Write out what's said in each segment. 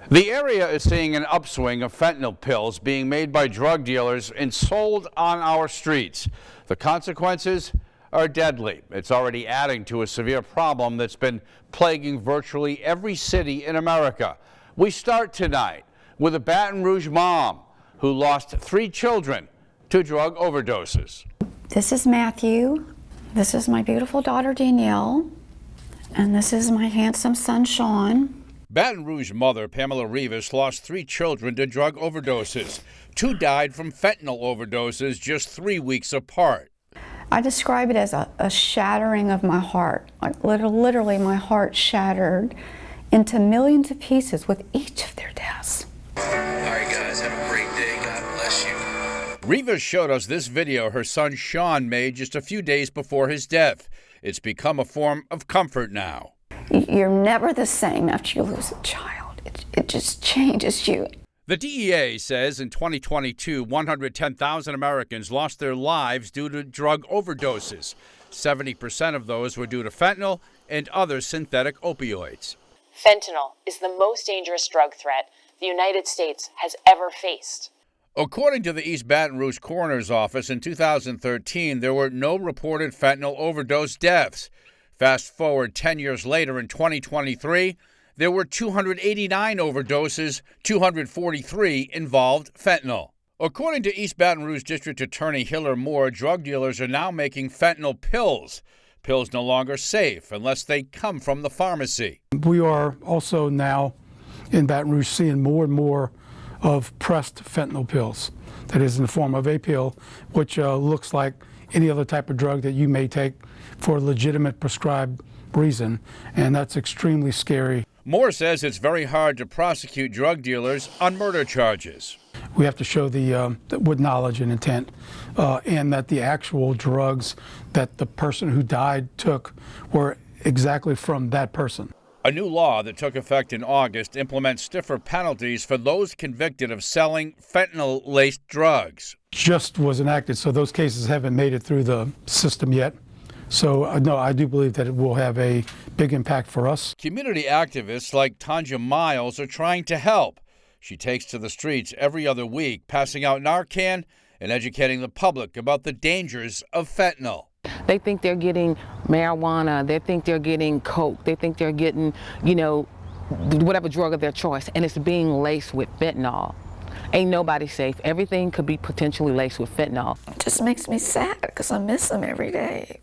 The area is seeing an upswing of fentanyl pills being made by drug dealers and sold on our streets. The consequences are deadly. It's already adding to a severe problem that's been plaguing virtually every city in America. We start tonight with a Baton Rouge mom who lost 3 children to drug overdoses. This is Matthew. This is my beautiful daughter Danielle. And this is my handsome son Sean. Baton Rouge mother Pamela Rivas lost 3 children to drug overdoses. 2 died from fentanyl overdoses just 3 weeks apart. I describe it as a shattering of my heart. Like literally my heart shattered into millions of pieces with each of their deaths. All right, guys, have a great day. God bless you. Rivas showed us this video her son Sean made just a few days before his death. It's become a form of comfort now. You're never the same after you lose a child. It just changes you. The DEA says in 2022, 110,000 Americans lost their lives due to drug overdoses. 70% of those were due to fentanyl and other synthetic opioids. Fentanyl is the most dangerous drug threat the United States has ever faced. According to the East Baton Rouge Coroner's Office, in 2013, there were no reported fentanyl overdose deaths. Fast forward 10 years later in 2023, there were 289 overdoses, 243 involved fentanyl. According to East Baton Rouge District Attorney Hillar Moore, drug dealers are now making fentanyl pills. Pills no longer safe unless they come from the pharmacy. We are also now in Baton Rouge seeing more and more of pressed fentanyl pills. That is in the form of a pill, which looks like any other type of drug that you may take for a legitimate prescribed reason, and that's extremely scary. Moore says it's very hard to prosecute drug dealers on murder charges. We have to show with knowledge and intent, and that the actual drugs that the person who died took were exactly from that person. A new law that took effect in August implements stiffer penalties for those convicted of selling fentanyl-laced drugs. Just was enacted, so those cases haven't made it through the system yet. So, no, I do believe that it will have a big impact for us. Community activists like Tanja Miles are trying to help. She takes to the streets every other week, passing out Narcan and educating the public about the dangers of fentanyl. They think they're getting marijuana, they think they're getting coke, they think they're getting, whatever drug of their choice, and it's being laced with fentanyl. Ain't nobody safe. Everything could be potentially laced with fentanyl. It just makes me sad because I miss them every day.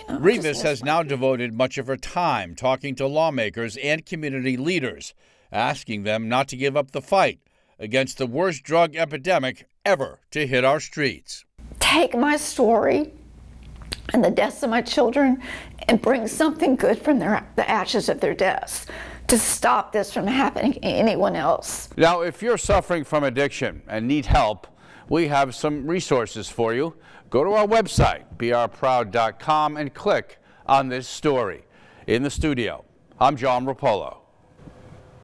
Rivas has now devoted much of her time talking to lawmakers and community leaders, asking them not to give up the fight against the worst drug epidemic ever to hit our streets. Take my story and the deaths of my children and bring something good from the ashes of their deaths to stop this from happening to anyone else. Now, if you're suffering from addiction and need help, we have some resources for you. Go to our website, brproud.com, and click on this story. In the studio, I'm John Rapolo.